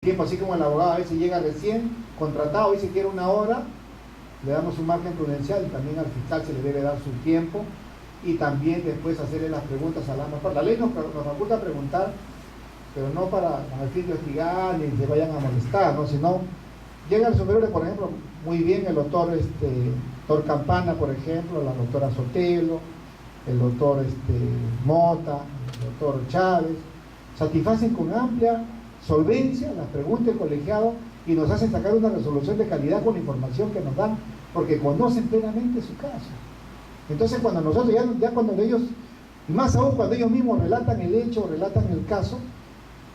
tiempo, así como el abogado a veces llega recién contratado y se quiere una hora, le damos un margen prudencial, y también al fiscal se le debe dar su tiempo y también después hacerle las preguntas a la mejor. La ley nos faculta preguntar, pero no para con el fin de hostigar ni se vayan a molestar, ¿no? Sino llegan superiores, por ejemplo, muy bien el doctor Campana, por ejemplo, la doctora Sotelo, el doctor Mota, el doctor Chávez, satisfacen con amplia solvencia las preguntas del colegiado y nos hacen sacar una resolución de calidad con la información que nos dan, porque conocen plenamente su caso. Entonces cuando nosotros, ya cuando ellos, y más aún cuando ellos mismos relatan el hecho, relatan el caso,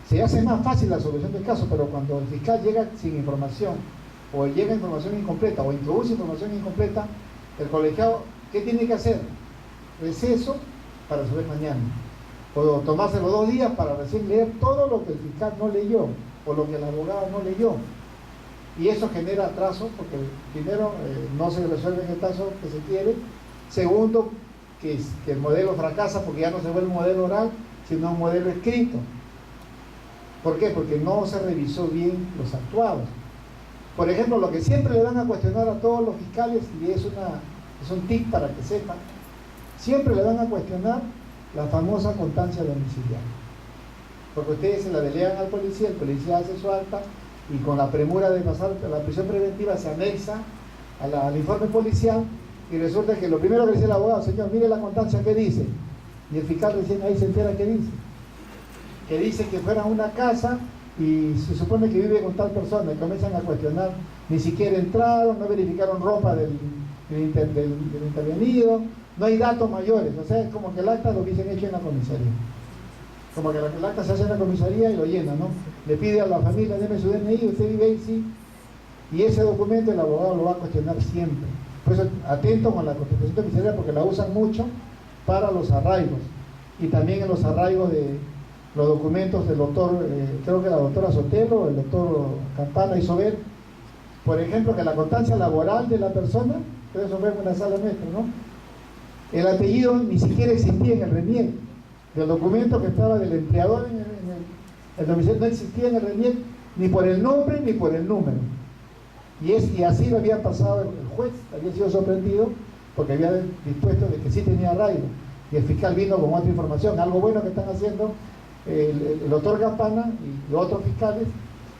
se hace más fácil la solución del caso, pero cuando el fiscal llega sin información, o llega información incompleta, o introduce información incompleta, el colegiado, ¿qué tiene que hacer? Receso para resolver mañana. O tomarse los 2 días para recién leer todo lo que el fiscal no leyó, o lo que el abogado no leyó. Y eso genera atraso, porque primero no se resuelve en el caso que se quiere. Segundo, que el modelo fracasa porque ya no se vuelve un modelo oral, sino un modelo escrito. ¿Por qué? Porque no se revisó bien los actuados. Por ejemplo, lo que siempre le van a cuestionar a todos los fiscales, y es un tip para que sepan, siempre le van a cuestionar la famosa constancia domiciliaria. Porque ustedes se la delegan al policía, el policía hace su acta y con la premura de pasar la prisión preventiva se anexa al informe policial y resulta que lo primero que dice el abogado, señor, mire la constancia que dice, y el fiscal recién ahí se entera que dice que fuera una casa y se supone que vive con tal persona y comienzan a cuestionar, ni siquiera entraron, no verificaron ropa del intervenido, no hay datos mayores, o sea, es como que el acta lo hubiesen hecho en la comisaría. Como que el acta se hace en la comisaría y lo llena, ¿no? Le pide a la familia, deme su DNI, usted vive ahí, sí. Y ese documento el abogado lo va a cuestionar siempre. Por eso, atento con la constitución domiciliaria porque la usan mucho para los arraigos. Y también en los arraigos de los documentos del doctor, creo que la doctora Sotelo, el doctor Campana hizo ver, por ejemplo, que la constancia laboral de la persona, pero eso fue en una sala nuestra, ¿no? El apellido ni siquiera existía en el RENIEC. Del documento que estaba del empleador en el domicilio no existía en el RENIEC ni por el nombre ni por el número. Y así lo había pasado el juez, había sido sorprendido porque había dispuesto de que sí tenía arraigo. Y el fiscal vino con otra información. Algo bueno que están haciendo el doctor Campana y los otros fiscales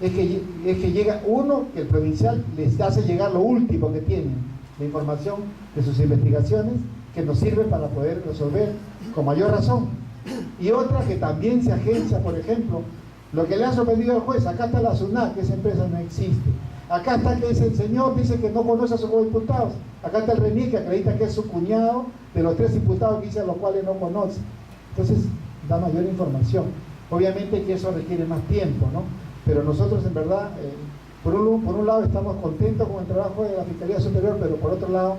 es que llega uno, que el provincial les hace llegar lo último que tienen, la información de sus investigaciones, que nos sirve para poder resolver con mayor razón. Y otra que también se agencia, por ejemplo, lo que le ha sorprendido al juez, acá está la SUNAT, que esa empresa no existe. Acá está que ese señor dice que no conoce a sus diputados. Acá está el RENIEC que acredita que es su cuñado de los 3 diputados que dice a los cuales no conoce. Entonces, da mayor información. Obviamente que eso requiere más tiempo, ¿no? Pero nosotros en verdad, por un lado estamos contentos con el trabajo de la Fiscalía Superior, pero por otro lado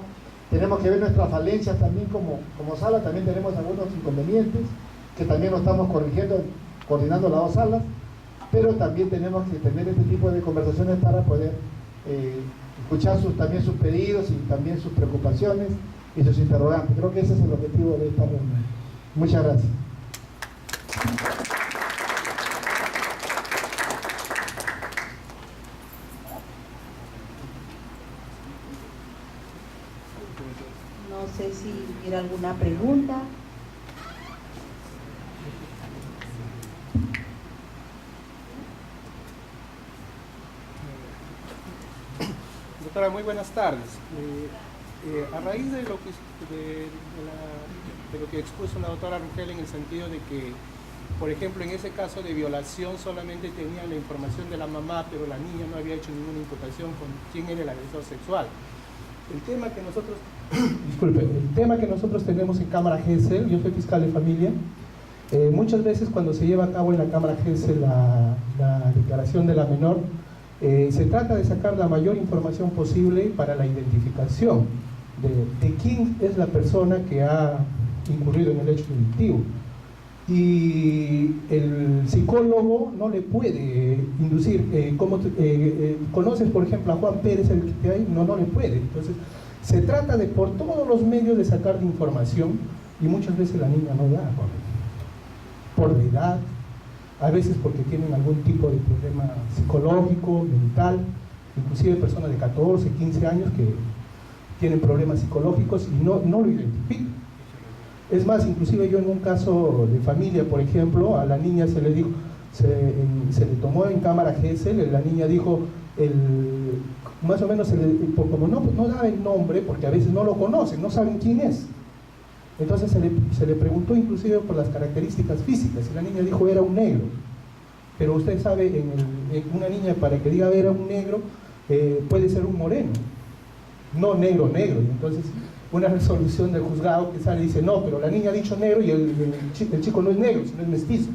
tenemos que ver nuestras falencias también como sala, también tenemos algunos inconvenientes que también lo estamos corrigiendo, coordinando las 2 salas, pero también tenemos que tener este tipo de conversaciones para poder escuchar también sus pedidos y también sus preocupaciones y sus interrogantes. Creo que ese es el objetivo de esta reunión. Muchas gracias. No sé si hubiera alguna pregunta. Doctora, muy buenas tardes. A raíz de lo que expuso la doctora Rugel en el sentido de que, por ejemplo, en ese caso de violación solamente tenía la información de la mamá, pero la niña no había hecho ninguna imputación con quién era el agresor sexual. El tema que nosotros, el tema que nosotros tenemos en Cámara GESEL, yo soy fiscal de familia, muchas veces cuando se lleva a cabo en la Cámara GESEL la declaración de la menor, se trata de sacar la mayor información posible para la identificación de quién es la persona que ha incurrido en el hecho delictivo. Y el psicólogo no le puede inducir, ¿conoces por ejemplo a Juan Pérez, el que hay? No le puede. Entonces se trata de por todos los medios de sacar de información y muchas veces la niña no da por la edad, a veces porque tienen algún tipo de problema psicológico, mental, inclusive personas de 14, 15 años que tienen problemas psicológicos y no lo identifican. Es más, inclusive yo en un caso de familia, por ejemplo, a la niña se le dijo, se le tomó en cámara Gesell, la niña dijo, más o menos, como no daba el nombre, porque a veces no lo conocen, no saben quién es. Entonces se le preguntó inclusive por las características físicas, y la niña dijo era un negro. Pero usted sabe, en una niña para que diga era un negro, puede ser un moreno, no negro. Y entonces una resolución del juzgado que sale y dice, no, pero la niña ha dicho negro y el chico no es negro, sino es mestizo.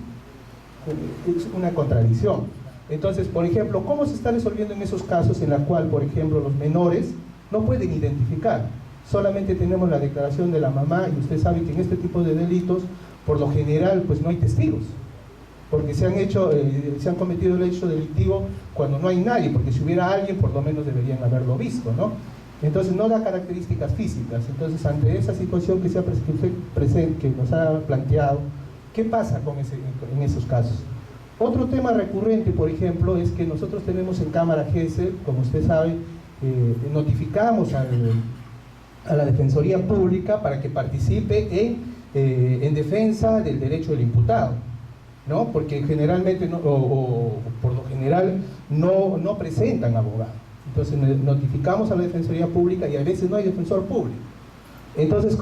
Es una contradicción. Entonces, por ejemplo, ¿cómo se está resolviendo en esos casos en la cual, por ejemplo, los menores no pueden identificar? Solamente tenemos la declaración de la mamá, y usted sabe que en este tipo de delitos, por lo general, pues no hay testigos, porque se han cometido el hecho delictivo cuando no hay nadie, porque si hubiera alguien, por lo menos deberían haberlo visto, ¿no? Entonces no da características físicas. Entonces, ante esa situación que que nos ha planteado, ¿qué pasa en esos casos? Otro tema recurrente, por ejemplo, es que nosotros tenemos en cámara Gesell, como usted sabe, notificamos a la Defensoría Pública para que participe en defensa del derecho del imputado, ¿no? Porque generalmente, o por lo general, no presentan abogado. Entonces notificamos a la Defensoría Pública y a veces no hay defensor público. Entonces,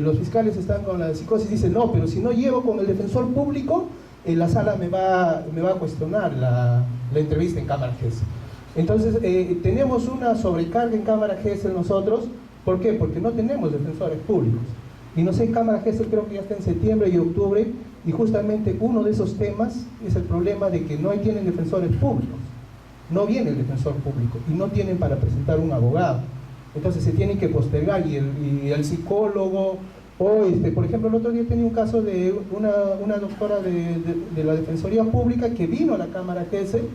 los fiscales están con la psicosis y dicen, no, pero si no llevo con el defensor público, la sala me va a cuestionar la entrevista en cámara Gesell. Entonces, tenemos una sobrecarga en cámara Gesell nosotros. ¿Por qué? Porque no tenemos defensores públicos. Y no sé, en cámara Gesell creo que ya está en septiembre y octubre, y justamente uno de esos temas es el problema de que no tienen defensores públicos. No viene el defensor público y no tienen para presentar un abogado. Entonces se tienen que postergar, y el psicólogo, por ejemplo, el otro día tenía un caso de una doctora de la Defensoría Pública que vino a la cámara Gesell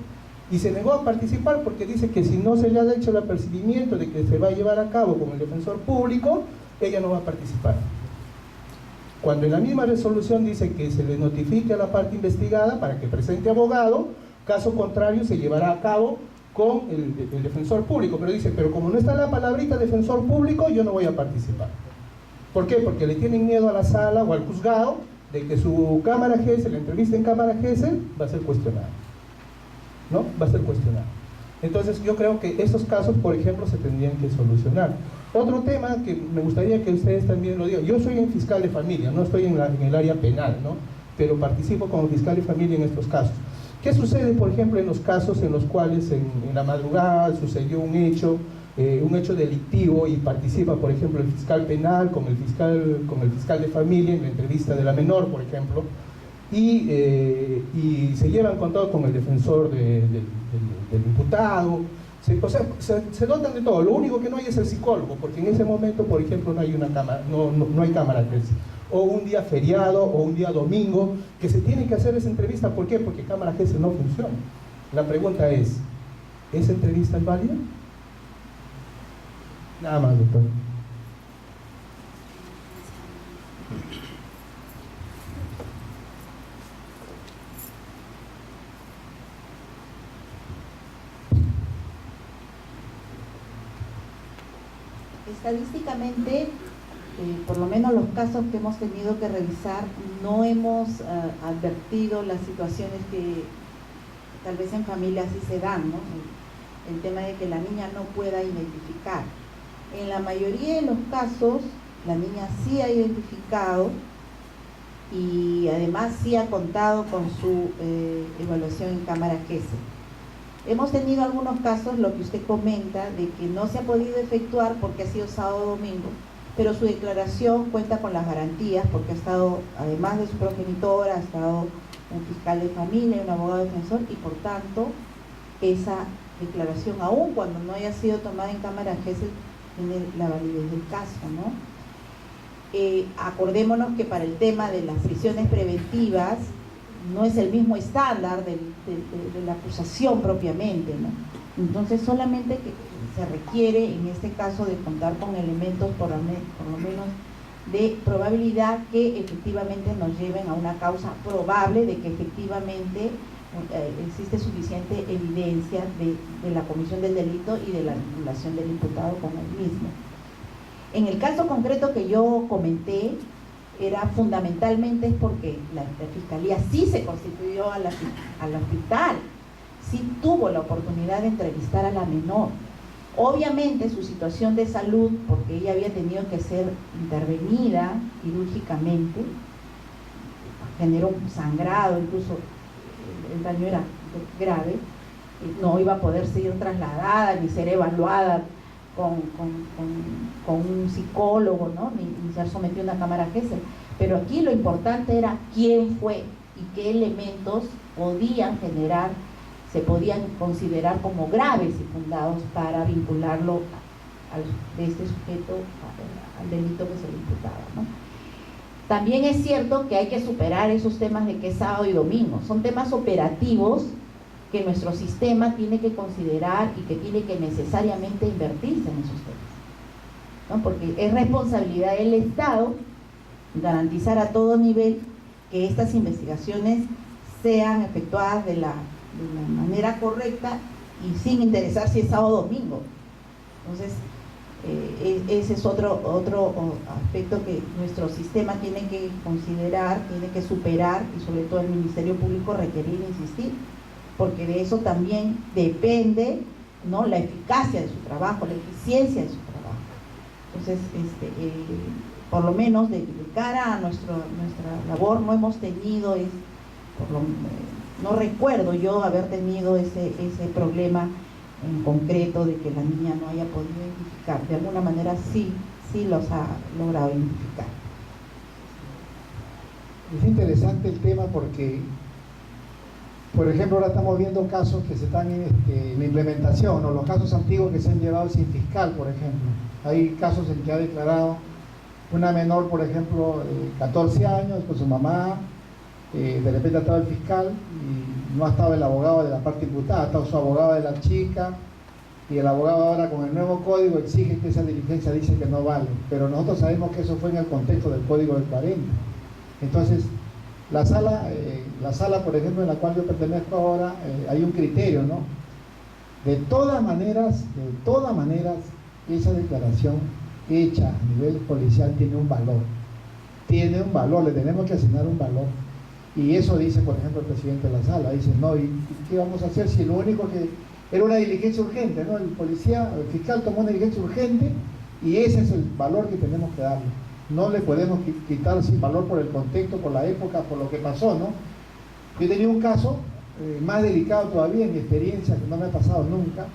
y se negó a participar porque dice que si no se le ha hecho el apercibimiento de que se va a llevar a cabo con el defensor público, ella no va a participar. Cuando en la misma resolución dice que se le notifique a la parte investigada para que presente abogado, caso contrario se llevará a cabo con el defensor público, pero dice, pero como no está la palabrita defensor público, yo no voy a participar. ¿Por qué? Porque le tienen miedo a la sala o al juzgado de que su cámara Gesell, la entrevista en cámara Gesell, va a ser cuestionada, ¿no? Va a ser cuestionada. Entonces yo creo que estos casos, por ejemplo, se tendrían que solucionar. Otro tema que me gustaría que ustedes también lo digan, yo soy un fiscal de familia, no estoy en el área penal, ¿no? Pero participo como fiscal de familia en estos casos. ¿Qué sucede, por ejemplo, en los casos en los cuales en la madrugada sucedió un hecho delictivo y participa, por ejemplo, el fiscal penal con el fiscal de familia en la entrevista de la menor, por ejemplo, y se llevan contado con el defensor del imputado? Se dotan de todo. Lo único que no hay es el psicólogo, porque en ese momento, por ejemplo, no hay cámara Gesell, o un día feriado o un día domingo que se tiene que hacer esa entrevista. ¿Por qué? Porque cámara Gesell no funciona. La pregunta es, ¿esa entrevista es válida? Nada más, doctor. Estadísticamente, por lo menos los casos que hemos tenido que revisar, no hemos advertido las situaciones que tal vez en familia sí se dan, ¿no? El tema de que la niña no pueda identificar. En la mayoría de los casos, la niña sí ha identificado y además sí ha contado con su evaluación en cámara Gesell. Hemos tenido algunos casos, lo que usted comenta, de que no se ha podido efectuar porque ha sido sábado o domingo, pero su declaración cuenta con las garantías porque ha estado, además de su progenitora, ha estado un fiscal de familia, un abogado defensor, y por tanto esa declaración, aun cuando no haya sido tomada en cámara Gesell, tiene la validez del caso, ¿no? Acordémonos que para el tema de las prisiones preventivas no es el mismo estándar de la acusación propiamente, ¿no? Entonces solamente que se requiere en este caso de contar con elementos por lo menos de probabilidad que efectivamente nos lleven a una causa probable de que efectivamente existe suficiente evidencia de la comisión del delito y de la vinculación del imputado con el mismo. En el caso concreto que yo comenté, era fundamentalmente porque la Fiscalía sí se constituyó al hospital, sí tuvo la oportunidad de entrevistar a la menor. Obviamente su situación de salud, porque ella había tenido que ser intervenida quirúrgicamente, generó un sangrado, incluso el daño era grave, no iba a poder ser trasladada ni ser evaluada con un psicólogo, ¿no? ni ser sometida a una cámara Gesell. Pero aquí lo importante era quién fue y qué elementos podían generar, se podían considerar como graves y fundados para vincularlo de este sujeto al delito que se le imputaba, ¿no? También es cierto que hay que superar esos temas de que es sábado y domingo. Son temas operativos que nuestro sistema tiene que considerar y que tiene que necesariamente invertirse en esos temas, ¿no? Porque es responsabilidad del Estado garantizar a todo nivel que estas investigaciones sean efectuadas de la manera correcta y sin interesar si es sábado o domingo. Entonces, ese es otro aspecto que nuestro sistema tiene que considerar, tiene que superar, y sobre todo el Ministerio Público requerir e insistir, porque de eso también depende, ¿no?, la eficacia de su trabajo, la eficiencia de su trabajo. Entonces, por lo menos de cara a nuestra labor no hemos tenido, no recuerdo yo haber tenido ese problema en concreto de que la niña no haya podido identificar. De alguna manera sí los ha logrado identificar. Es interesante el tema porque, por ejemplo, ahora estamos viendo casos que se están en la implementación, o los casos antiguos que se han llevado sin fiscal, por ejemplo. Hay casos en que ha declarado una menor, por ejemplo, 14 años con su mamá, de repente ha estado el fiscal y no ha estado el abogado de la parte imputada, ha estado su abogado de la chica, y el abogado ahora con el nuevo código exige que esa diligencia dice que no vale, pero nosotros sabemos que eso fue en el contexto del código del 40. Entonces, la sala, por ejemplo, en la cual yo pertenezco ahora, hay un criterio, ¿no? De todas maneras, esa declaración hecha a nivel policial tiene un valor, le tenemos que asignar un valor. Y eso dice, por ejemplo, el presidente de la sala, dice, no, ¿y qué vamos a hacer si lo único que era una diligencia urgente, ¿no? El fiscal tomó una diligencia urgente y ese es el valor que tenemos que darle. No le podemos quitar sin valor por el contexto, por la época, por lo que pasó, ¿no? Yo tenía un caso más delicado todavía en mi experiencia, que no me ha pasado nunca.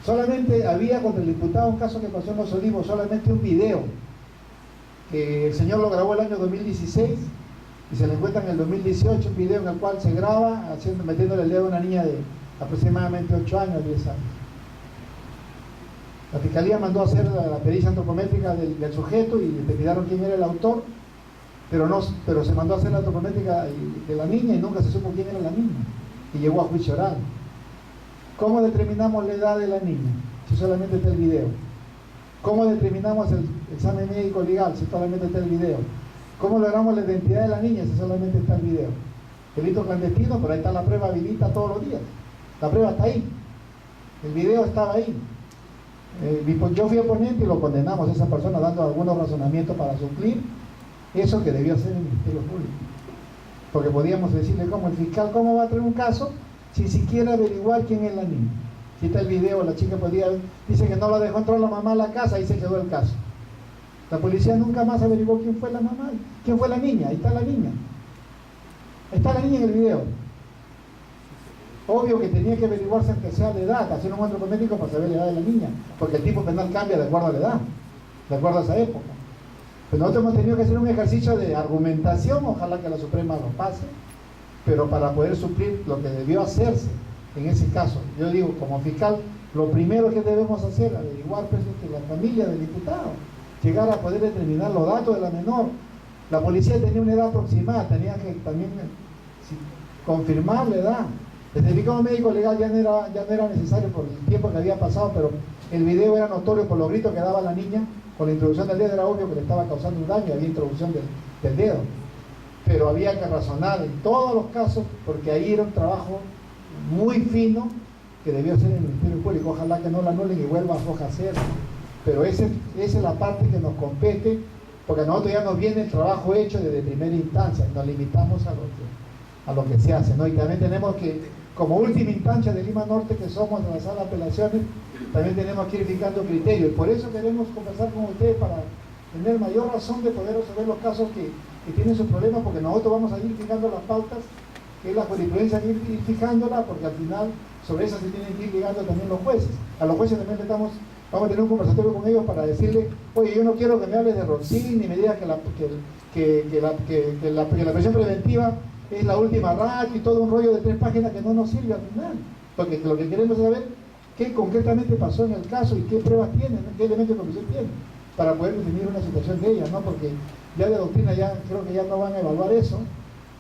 Solamente había contra el imputado un caso que pasó en Los Olivos, solamente un video, que el señor lo grabó el año 2016, y se le encuentra en el 2018 un video en el cual se graba metiéndole el dedo a una niña de aproximadamente 8 años, 10 años. La fiscalía mandó a hacer la pericia antropométrica del sujeto y determinaron quién era el autor, pero se mandó a hacer la antropométrica de la niña y nunca se supo quién era la niña, y llegó a juicio oral. ¿Cómo determinamos la edad de la niña? Si solamente está el video. ¿Cómo determinamos el examen médico legal? Si solamente está el video. ¿Cómo logramos la identidad de la niña si solamente está el video? Delito clandestino, pero ahí está la prueba habilita todos los días. La prueba está ahí. El video estaba ahí. Yo fui oponente y lo condenamos a esa persona dando algunos razonamientos para suplir eso que debió hacer el Ministerio Público. Porque podíamos decirle, como el fiscal, ¿cómo va a traer un caso sin siquiera averiguar quién es la niña? Si está el video, la chica dice que no la dejó entrar la mamá a la casa y se quedó el caso. La policía nunca más averiguó quién fue la mamá, quién fue la niña. Ahí está la niña. Ahí está la niña en el video. Obvio que tenía que averiguarse aunque sea la edad, hacer un antropométrico para saber la edad de la niña, porque el tipo penal cambia de acuerdo a la edad, de acuerdo a esa época. Pues nosotros hemos tenido que hacer un ejercicio de argumentación, ojalá que la Suprema lo pase, pero para poder suplir lo que debió hacerse en ese caso. Yo digo, como fiscal, lo primero que debemos hacer, averiguar pues, que la familia del imputado, llegar a poder determinar los datos de la menor. La policía tenía una edad aproximada, tenía que también confirmar la edad. El certificado médico legal ya no era necesario por el tiempo que había pasado, pero El video era notorio por los gritos que daba la niña. Con la introducción del dedo era obvio que le estaba causando un daño, había introducción del dedo. Pero había que razonar en todos los casos, porque ahí era un trabajo muy fino que debió hacer el Ministerio Público. Ojalá que no lo anulen y vuelva a Foja a hacerlo. Pero esa es la parte que nos compete, porque a nosotros ya nos viene el trabajo hecho desde primera instancia, nos limitamos a lo que se hace, ¿no? Y también tenemos que, como última instancia de Lima Norte, que somos de la sala de apelaciones, también tenemos que ir fijando criterios. Por eso queremos conversar con ustedes para tener mayor razón de poder resolver los casos que tienen sus problemas, porque nosotros vamos a ir fijando las pautas, que es la jurisprudencia, ir fijándola, porque al final sobre esas se tienen que ir ligando también los jueces. A los jueces también vamos a tener un conversatorio con ellos para decirle, oye, yo no quiero que me hables de Roxin, ni me digas que la prisión preventiva es la última racha y todo un rollo de 3 páginas que no nos sirve al final. Porque lo que queremos es saber qué concretamente pasó en el caso y qué pruebas tienen, qué elementos de convicción tienen, para poder definir una situación de ellas, ¿no? Porque ya de doctrina ya creo que ya no van a evaluar eso,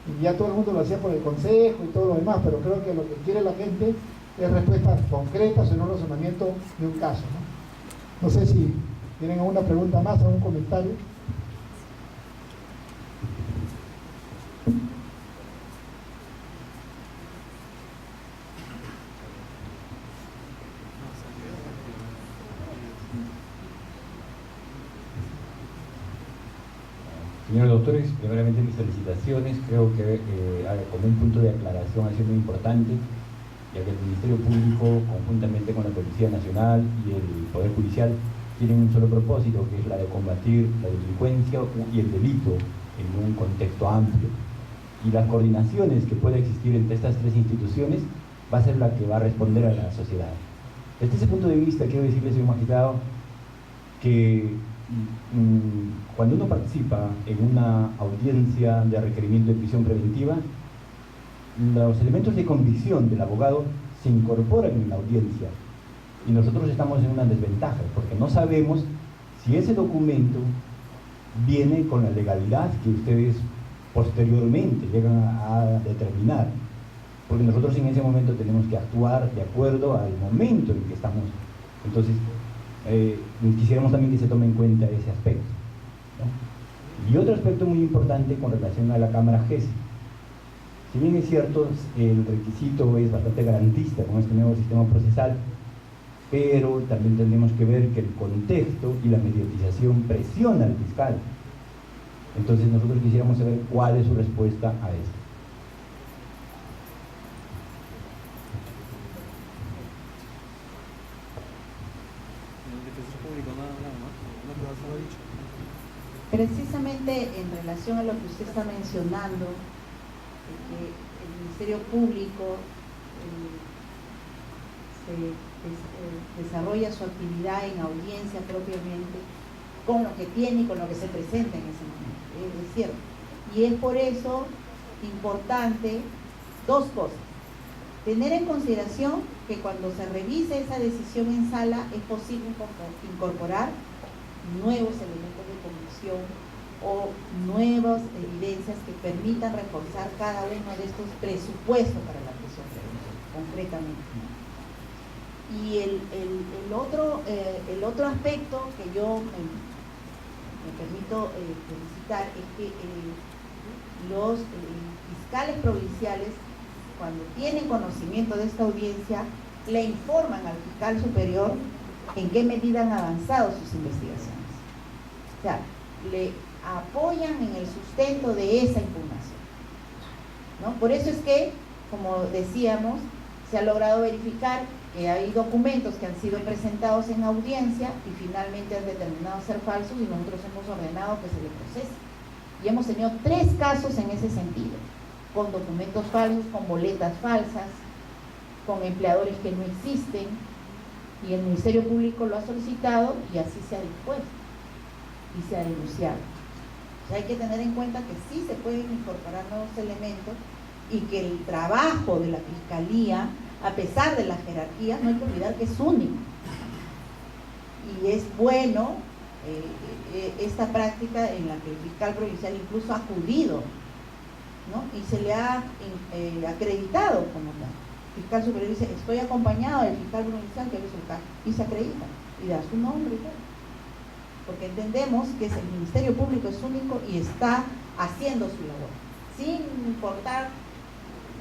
y ya todo el mundo lo hacía por el consejo y todo lo demás, pero creo que lo que quiere la gente es respuestas concretas en un razonamiento de un caso, ¿no? No sé si tienen alguna pregunta más, algún comentario. Señores doctores, primeramente mis felicitaciones. Creo que como un punto de aclaración ha sido muy importante, ya que el Ministerio Público, conjuntamente con la Policía Nacional y el Poder Judicial, tienen un solo propósito, que es la de combatir la delincuencia y el delito en un contexto amplio. Y las coordinaciones que puede existir entre estas 3 instituciones va a ser la que va a responder a la sociedad. Desde ese punto de vista, quiero decirle, señor magistrado, que cuando uno participa en una audiencia de requerimiento de prisión preventiva, los elementos de convicción del abogado se incorporan en la audiencia y nosotros estamos en una desventaja porque no sabemos si ese documento viene con la legalidad que ustedes posteriormente llegan a determinar, porque nosotros en ese momento tenemos que actuar de acuerdo al momento en que estamos. Entonces quisiéramos también que se tome en cuenta ese aspecto, ¿no? Y otro aspecto muy importante con relación a la Cámara GESI. Si bien es cierto, el requisito es bastante garantista con este nuevo sistema procesal, pero también tenemos que ver que el contexto y la mediatización presiona al fiscal. Entonces nosotros quisiéramos saber cuál es su respuesta a esto. Precisamente en relación a lo que usted está mencionando, que el Ministerio Público desarrolla su actividad en audiencia propiamente con lo que tiene y con lo que se presenta en ese momento, es cierto. Y es por eso importante 2 cosas. Tener en consideración que cuando se revise esa decisión en sala es posible incorporar nuevos elementos de convicción o nuevas evidencias que permitan reforzar cada uno de estos presupuestos para la prisión preventiva, concretamente. Y el otro aspecto que yo me permito felicitar es que los fiscales provinciales, cuando tienen conocimiento de esta audiencia, le informan al fiscal superior en qué medida han avanzado sus investigaciones. O sea, le apoyan en el sustento de esa impugnación, ¿no? Por eso es que, como decíamos, se ha logrado verificar que hay documentos que han sido presentados en audiencia y finalmente han determinado ser falsos y nosotros hemos ordenado que se le procese. Y hemos tenido 3 casos en ese sentido, con documentos falsos, con boletas falsas, con empleadores que no existen, y el Ministerio Público lo ha solicitado y así se ha dispuesto y se ha denunciado. O sea, hay que tener en cuenta que sí se pueden incorporar nuevos elementos y que el trabajo de la Fiscalía, a pesar de la jerarquía, no hay que olvidar que es único. Y es bueno esta práctica en la que el fiscal provincial incluso ha acudido, ¿no? Y se le ha acreditado como tal. fiscal superior dice, estoy acompañado del fiscal provincial que es el caso, y se acredita, y da su nombre y todo. Porque entendemos que el Ministerio Público es único y está haciendo su labor, sin importar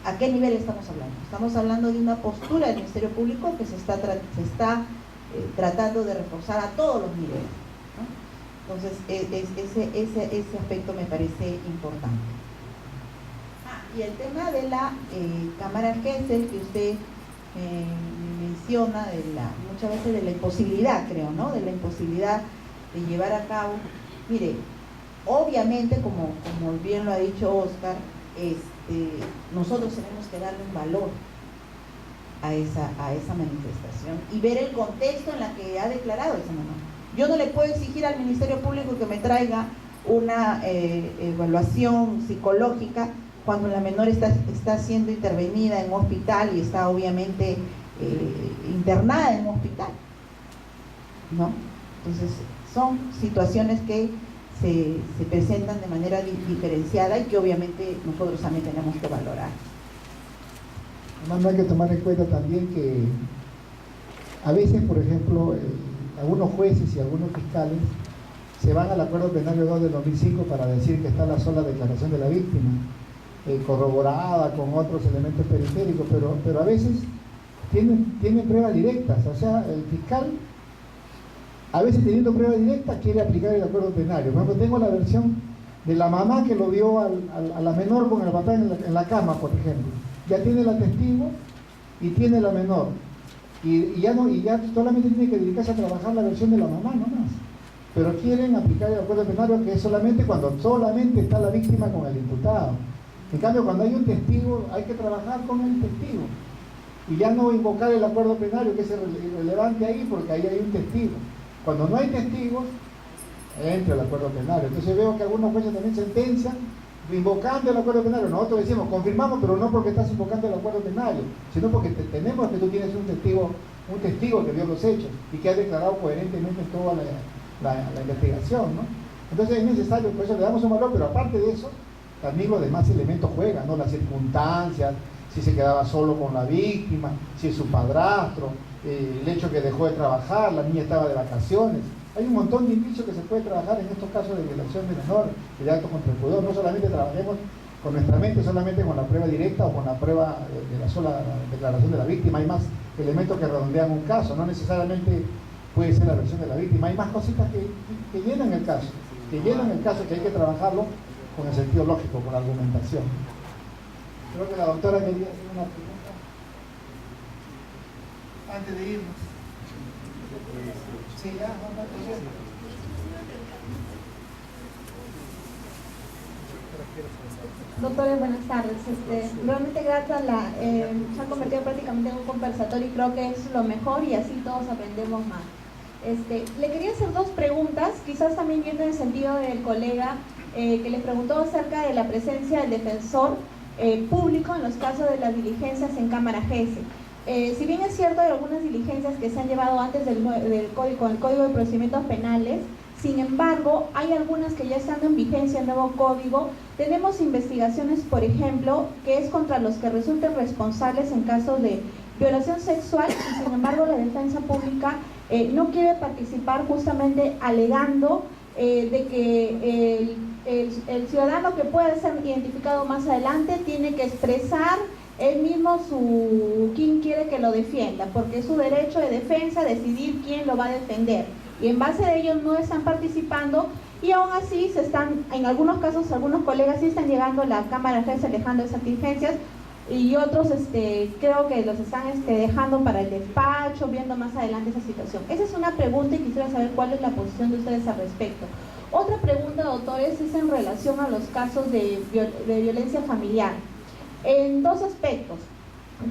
a qué nivel estamos hablando. Estamos hablando de una postura del Ministerio Público que se está tratando de reforzar a todos los niveles, ¿no? Entonces, ese aspecto me parece importante. Y el tema de la Cámara Gesell que usted menciona, muchas veces de la imposibilidad, creo, ¿no? De la imposibilidad de llevar a cabo. Mire, obviamente, como bien lo ha dicho Oscar, nosotros tenemos que darle un valor a esa manifestación y ver el contexto en la que ha declarado esa mamá. Yo no le puedo exigir al Ministerio Público que me traiga una evaluación psicológica cuando la menor está siendo intervenida en un hospital y está obviamente internada en un hospital, ¿no? Entonces, son situaciones que se presentan de manera diferenciada y que obviamente nosotros también tenemos que valorar. Además, no hay que tomar en cuenta también que a veces, por ejemplo, algunos jueces y algunos fiscales se van al Acuerdo Plenario 2 del 2005 para decir que está la sola declaración de la víctima, corroborada con otros elementos periféricos, pero a veces tienen pruebas directas. O sea, el fiscal, a veces teniendo pruebas directas, quiere aplicar el Acuerdo Plenario. Por ejemplo, tengo la versión de la mamá que lo vio a la menor con el papá en la cama, por ejemplo. Ya tiene la testigo y tiene la menor. Y ya solamente tiene que dedicarse a trabajar la versión de la mamá, no más. Pero quieren aplicar el Acuerdo Plenario, que es solamente cuando solamente está la víctima con el imputado. En cambio, cuando hay un testigo, hay que trabajar con el testigo. Y ya no invocar el Acuerdo Plenario, que es irrelevante ahí, porque ahí hay un testigo. Cuando no hay testigos, entra el Acuerdo Plenario. Entonces veo que algunos jueces también sentencian invocando el Acuerdo Plenario. Nosotros decimos, confirmamos, pero no porque estás invocando el Acuerdo Plenario, sino porque tenemos que tú tienes un testigo que vio los hechos y que ha declarado coherentemente en toda la investigación, ¿no? Entonces es necesario, por eso le damos un valor, pero aparte de eso, también los demás elementos juegan, ¿no? Las circunstancias, si se quedaba solo con la víctima, si es su padrastro, el hecho que dejó de trabajar, la niña estaba de vacaciones. Hay un montón de indicios que se puede trabajar en estos casos de violación de menor y de acto contra el cuidado. No solamente trabajemos con nuestra mente, solamente con la prueba directa o con la prueba de la sola declaración de la víctima. Hay más elementos que redondean un caso, no necesariamente puede ser la versión de la víctima. Hay más cositas que llenan el caso, que hay que trabajarlo con el sentido lógico, con la argumentación. Creo que la doctora quería hacer una pregunta antes de irnos. Sí, ya, vamos a hacer. Doctores, buenas tardes. Realmente gracias, se ha convertido prácticamente en un conversatorio y creo que es lo mejor y así todos aprendemos más. Le quería hacer dos preguntas, quizás también yendo en el sentido del colega que le preguntó acerca de la presencia del defensor público en los casos de las diligencias en Cámara Gesell. Si bien es cierto, hay algunas diligencias que se han llevado antes con el Código de Procedimientos Penales, sin embargo, hay algunas que ya están en vigencia el nuevo código. Tenemos investigaciones, por ejemplo, que es contra los que resulten responsables en casos de violación sexual y sin embargo la defensa pública no quiere participar, justamente alegando de que el ciudadano que puede ser identificado más adelante tiene que expresar él mismo quién quiere que lo defienda, porque es su derecho de defensa decidir quién lo va a defender. Y en base a ello no están participando y aún así en algunos casos, algunos colegas sí están llegando a la Cámara Gesell alejando de esas diligencias y otros creo que los están dejando para el despacho, viendo más adelante esa situación. Esa es una pregunta y quisiera saber cuál es la posición de ustedes al respecto. Otra pregunta, doctores, es en relación a los casos de violencia familiar. En dos aspectos.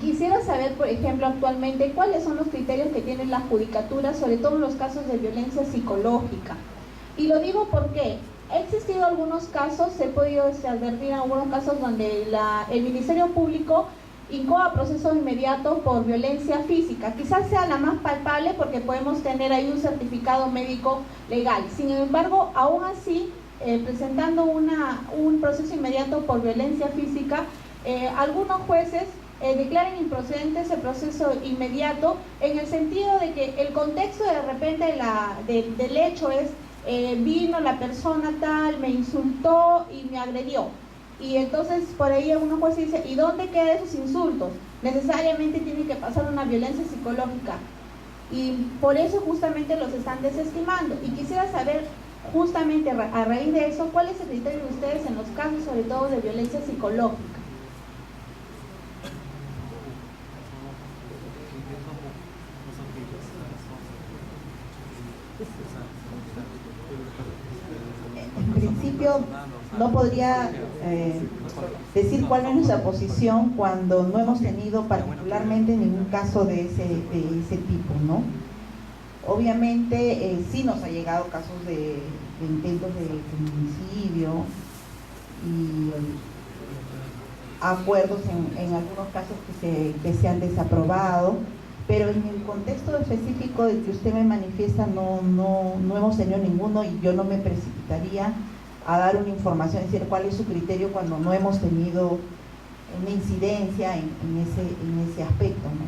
Quisiera saber, por ejemplo, actualmente, cuáles son los criterios que tiene la judicatura, sobre todo en los casos de violencia psicológica. Y lo digo porque ha existido algunos casos, se ha podido advertir en algunos casos donde el Ministerio Público incoa proceso inmediato por violencia física. Quizás sea la más palpable porque podemos tener ahí un certificado médico legal. Sin embargo, aún así, presentando un proceso inmediato por violencia física, algunos jueces declaren improcedente ese proceso inmediato, en el sentido de que el contexto de repente del hecho es vino la persona tal, me insultó y me agredió. Y entonces por ahí uno juez dice, ¿y dónde quedan esos insultos? Necesariamente tiene que pasar una violencia psicológica. Y por eso justamente los están desestimando. Y quisiera saber justamente a raíz de eso, ¿cuál es el criterio de ustedes en los casos sobre todo de violencia psicológica? En principio no podría decir cuál es nuestra posición cuando no hemos tenido particularmente ningún caso de ese tipo, ¿no? Obviamente sí nos ha llegado casos de intentos de feminicidio y acuerdos en algunos casos que se han desaprobado, pero en el contexto específico del que usted me manifiesta no hemos tenido ninguno, y yo no me precipitaría a dar una información, es decir, cuál es su criterio cuando no hemos tenido una incidencia en ese aspecto, ¿no?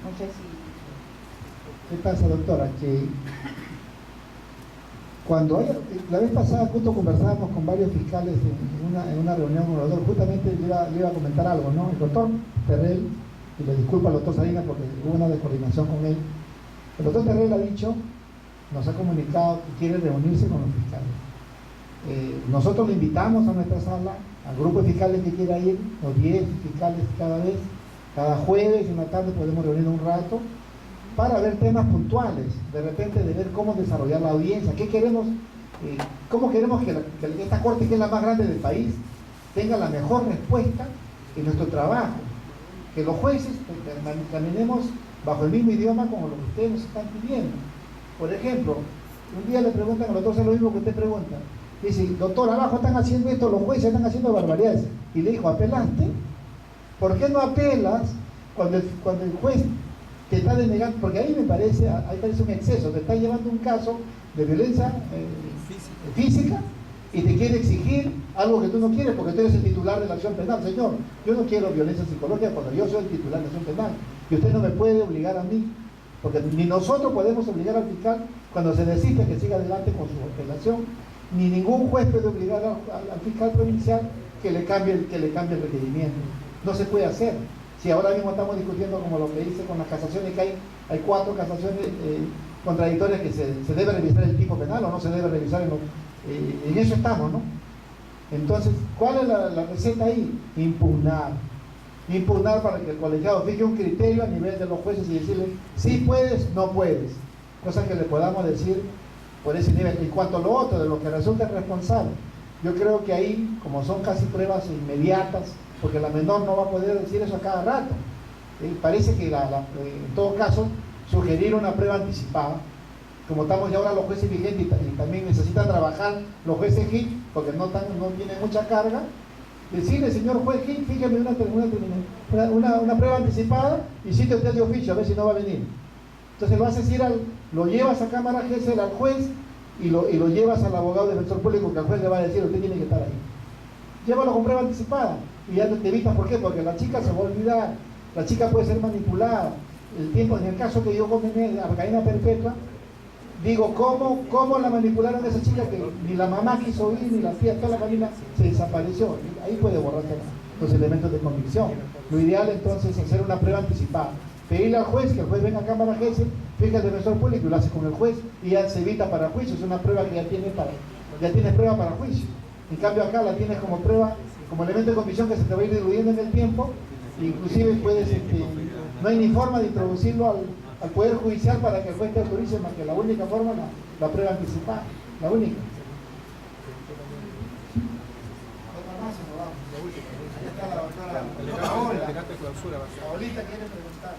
No sé si... ¿Qué pasa, doctora? Que cuando la vez pasada justo conversábamos con varios fiscales en una reunión con el doctor, justamente le iba a comentar algo, ¿no? El doctor Terrell, y le disculpo al doctor Salinas porque hubo una descoordinación con él, el doctor Terrell ha dicho, nos ha comunicado que quiere reunirse con los fiscales. Nosotros lo invitamos a nuestra sala, al grupo de fiscales que quiera ir, los 10 fiscales cada jueves y una tarde podemos reunir un rato para ver temas puntuales, de repente de ver cómo desarrollar la audiencia, qué queremos, cómo queremos que esta corte, que es la más grande del país, tenga la mejor respuesta en nuestro trabajo, que los jueces caminemos bajo el mismo idioma como lo que ustedes nos están pidiendo. Por ejemplo, un día le preguntan a los dos, es lo mismo que usted pregunta, dice, doctor, abajo están haciendo esto, los jueces están haciendo barbaridades, y le dijo, ¿apelaste? ¿Por qué no apelas cuando el juez te está denegando? Porque ahí parece un exceso, te está llevando un caso de violencia física y te quiere exigir algo que tú no quieres porque tú eres el titular de la acción penal. Señor, yo no quiero violencia psicológica cuando yo soy el titular de la acción penal, y usted no me puede obligar a mí, porque ni nosotros podemos obligar al fiscal cuando se decide que siga adelante con su apelación, ni ningún juez puede obligar al fiscal provincial que le cambie el requerimiento. No se puede hacer. Si ahora mismo estamos discutiendo como lo que dice con las casaciones, que hay 4 casaciones contradictorias, que se debe revisar el tipo penal o no se debe revisar, en eso estamos, ¿no? Entonces, ¿cuál es la receta ahí? Impugnar para que el colegiado fije un criterio a nivel de los jueces y decirle, sí puedes, no puedes, cosa que le podamos decir por ese nivel. En cuanto a lo otro, de lo que resulta responsable, yo creo que ahí, como son casi pruebas inmediatas, porque la menor no va a poder decir eso a cada rato, parece que en todo caso sugerir una prueba anticipada, como estamos ya ahora los jueces vigentes y también necesitan trabajar los jueces HIT porque no tienen mucha carga, decirle, señor juez HIT, fíjeme una prueba anticipada y cite usted de oficio a ver si no va a venir. Entonces lo haces lo llevas a cámara GESEL al juez y lo llevas al abogado defensor público, que al juez le va a decir, usted tiene que estar ahí. Llévalo con prueba anticipada y ya te evitas. ¿Por qué? Porque la chica se va a olvidar, la chica puede ser manipulada. El tiempo, en el caso que yo condené a cadena perpetua, digo, ¿cómo la manipularon a esa chica que ni la mamá quiso ir, ni la tía, toda la familia se desapareció? Ahí puede borrarse los elementos de convicción. Lo ideal entonces es hacer una prueba anticipada, pedirle al juez, que el juez venga a cámara GESEL, fija el defensor público y lo hace con el juez y ya se evita para juicio. Es una prueba que ya tienes prueba para juicio. En cambio acá la tienes como prueba, como elemento de convicción que se te va a ir diluyendo en el tiempo, e inclusive puedes, no hay ni forma de introducirlo al Poder Judicial para que el juez te autorice, más que la única forma, la prueba anticipada, la única. Paolita quiere preguntar.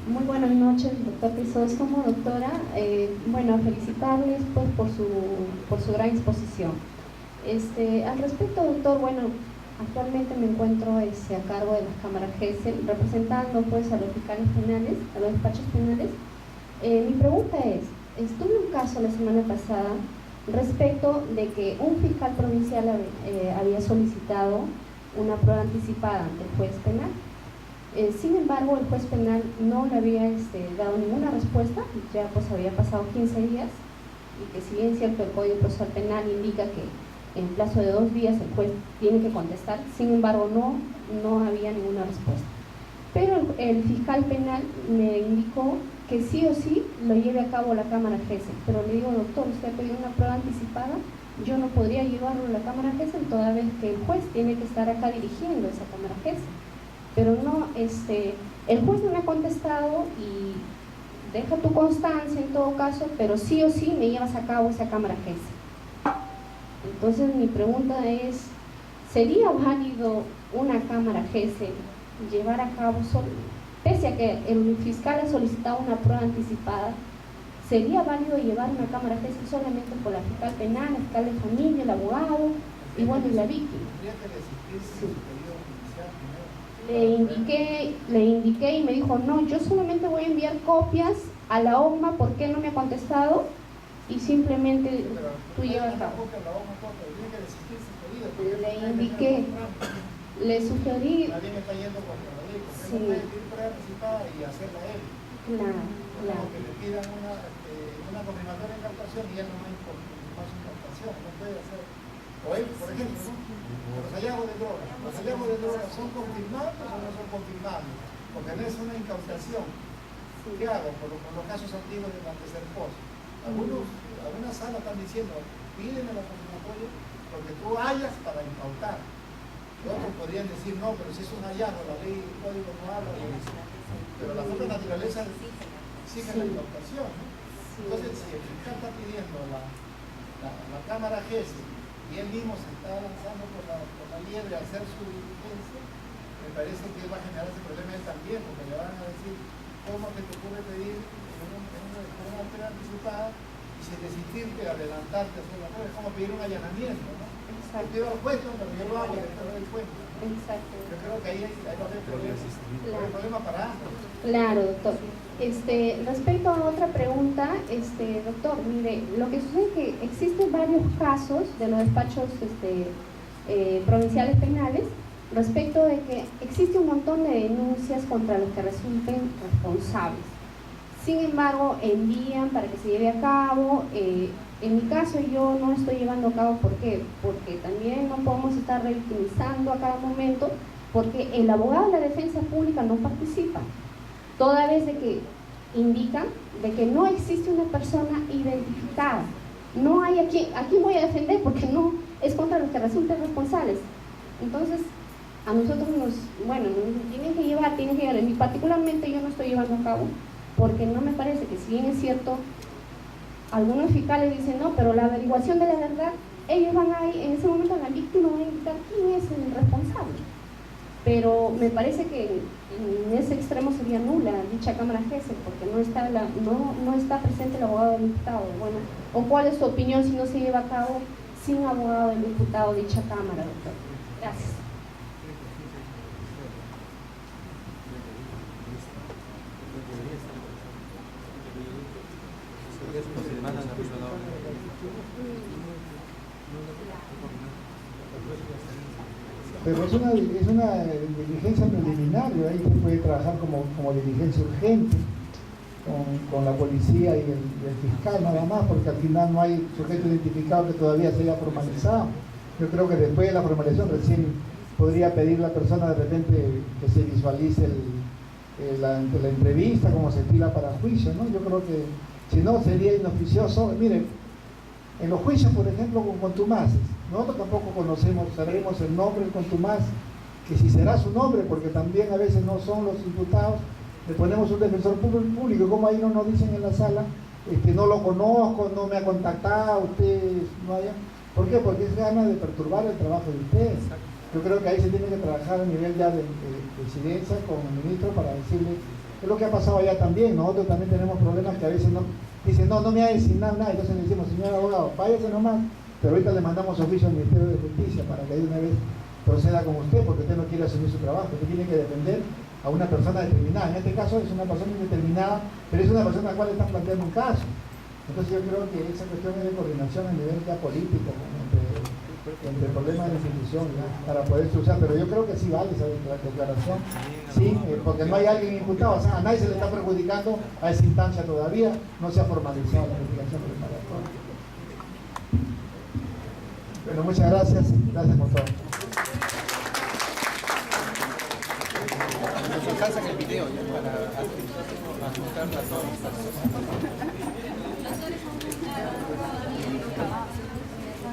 Muy buenas noches, doctor Pisos. Como doctora, bueno, felicitarles pues por su gran exposición. Al respecto, doctor, bueno, actualmente me encuentro a cargo de las cámaras GESEL, representando pues a los fiscales penales, a los despachos penales. Mi pregunta es, tuve un caso la semana pasada respecto de que un fiscal provincial había solicitado una prueba anticipada ante el juez penal. Sin embargo, el juez penal no le había dado ninguna respuesta, ya pues había pasado 15 días, y que si bien es cierto el Código Procesal Penal indica que en plazo de 2 días el juez tiene que contestar, sin embargo no había ninguna respuesta. Pero el fiscal penal me indicó que sí o sí lo lleve a cabo la Cámara GESEL, pero le digo, doctor, usted ha pedido una prueba anticipada, yo no podría llevarlo a la Cámara GESEL toda vez que el juez tiene que estar acá dirigiendo esa Cámara GESEL. Pero no, el juez no me ha contestado y deja tu constancia en todo caso, pero sí o sí me llevas a cabo esa Cámara GESEL. Entonces mi pregunta es, ¿sería válido una Cámara GESEL llevar a cabo, pese a que el fiscal ha solicitado una prueba anticipada, sería válido llevar una Cámara GESEL solamente por la fiscal penal, el fiscal de familia, el abogado y bueno, y la víctima? Sí. Le indiqué y me dijo, no, yo solamente voy a enviar copias a la OMA, ¿por qué no me ha contestado? Y simplemente tú llevas a cabo. Le indiqué, le sugerí. Nadie me está yendo contra la ley, porque Sí. no puede pedir prueba anticipada y hacerla él. Claro, claro. Que le pidan una confirmatoria de incautación y él no más incautación, no puede hacer. O él, por ejemplo, ¿no? Los hallazgos de drogas. ¿Los hallazgos de drogas son confirmados o no son confirmados? Porque no es una incautación. ¿Qué hago con los casos antiguos de Anteserpos? Algunas salas están diciendo, pídeme la confirmatoria porque tú hallas para incautar. Otros podrían decir, no, pero si es un hallazgo, la ley y el código no habla de eso. Pero la propia naturaleza exige la incautación, ¿no? Entonces, si el fiscal está pidiendo la Cámara GESEL y él mismo se está lanzando por la liebre a hacer su diligencia, me parece que va a generar ese problema él también, porque le van a decir, ¿cómo te ocurre pedir una prueba anticipada y sin desistirte, adelantarte a hacer la prueba? Es como pedir un allanamiento, ¿no? Exacto. Pido al juez, pero yo lo hago y después me doy cuenta. Exacto. Yo creo que ahí va a haber problema para ambos. Claro, doctor. Respecto a otra pregunta, doctor, mire, lo que sucede es que existen varios casos de los despachos provinciales penales respecto de que existe un montón de denuncias contra los que resulten responsables. Sin embargo, envían para que se lleve a cabo. En mi caso yo no estoy llevando a cabo, ¿por qué? Porque también no podemos estar revictimizando a cada momento, porque el abogado de la defensa pública no participa, toda vez de que indican de que no existe una persona identificada. No hay a quién voy a defender porque no es contra los que resulten responsables. Entonces, a nosotros nos tienen que llevar, y particularmente yo no estoy llevando a cabo, porque no me parece que, si bien es cierto, algunos fiscales dicen no, pero la averiguación de la verdad, ellos van a ir, en ese momento la víctima va a indicar quién es el responsable. Pero me parece que en ese extremo sería nula dicha Cámara GESEL, porque no está presente el abogado del imputado. Bueno, ¿o cuál es su opinión si no se lleva a cabo sin abogado del imputado dicha Cámara, doctor? Gracias. Pero es una diligencia preliminar, y ahí se puede trabajar como diligencia urgente con la policía y el fiscal nada más, porque al final no hay sujeto identificado que todavía se haya formalizado. Yo creo que después de la formalización recién podría pedir la persona de repente que se visualice la entrevista, como se estila para juicio, ¿no? Yo creo que si no sería inoficioso. Miren, en los juicios, por ejemplo, con contumaces, nosotros tampoco sabremos el nombre del contumaz, que si será su nombre, porque también a veces no son los imputados, le ponemos un defensor público, como ahí no nos dicen en la sala, no lo conozco, no me ha contactado, usted no haya. ¿Por qué? Porque es ganas de perturbar el trabajo de ustedes. Yo creo que ahí se tiene que trabajar a nivel ya de presidencia con el ministro para decirle, es lo que ha pasado allá también. Nosotros también tenemos problemas que a veces no dicen, no me ha designado nada, entonces le decimos, señor abogado, váyase nomás, pero ahorita le mandamos oficio al Ministerio de Justicia para que de una vez proceda con usted, porque usted no quiere asumir su trabajo, usted tiene que defender a una persona determinada. En este caso es una persona indeterminada, pero es una persona a la cual le están planteando un caso. Entonces yo creo que esa cuestión es de coordinación a nivel ya político, ¿no? entre problemas de la institución, ¿no? Para poder usar, pero yo creo que sí vale esa declaración, sí, porque no hay alguien imputado, o sea, a nadie se le está perjudicando a esa instancia todavía, no se ha formalizado la investigación preparatoria. Bueno, muchas gracias por todo. Nos alcanzan el video ya para ajustarla a todas las personas.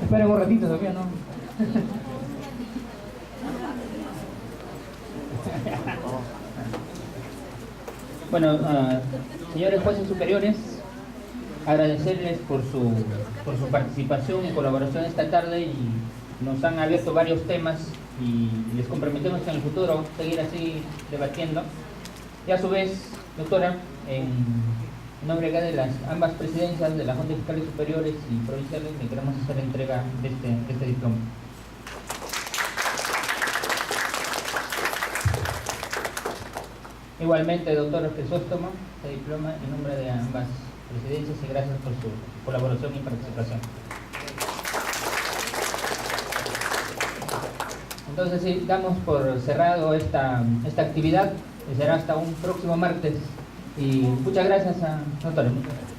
Esperen un ratito todavía, ¿no? Bueno, señores jueces superiores, agradecerles por su participación y colaboración esta tarde, y nos han abierto varios temas y les comprometemos en el futuro seguir así debatiendo. Y a su vez, doctora, en nombre acá de las ambas presidencias de la Junta de Fiscales Superiores y Provinciales, le queremos hacer la entrega de este diploma. Igualmente, doctor Crisóstomo, este diploma en nombre de ambas presidencias, y gracias por su colaboración y participación. Entonces, sí, damos por cerrado esta actividad, y será hasta un próximo martes. Y muchas gracias a doctores. Gracias.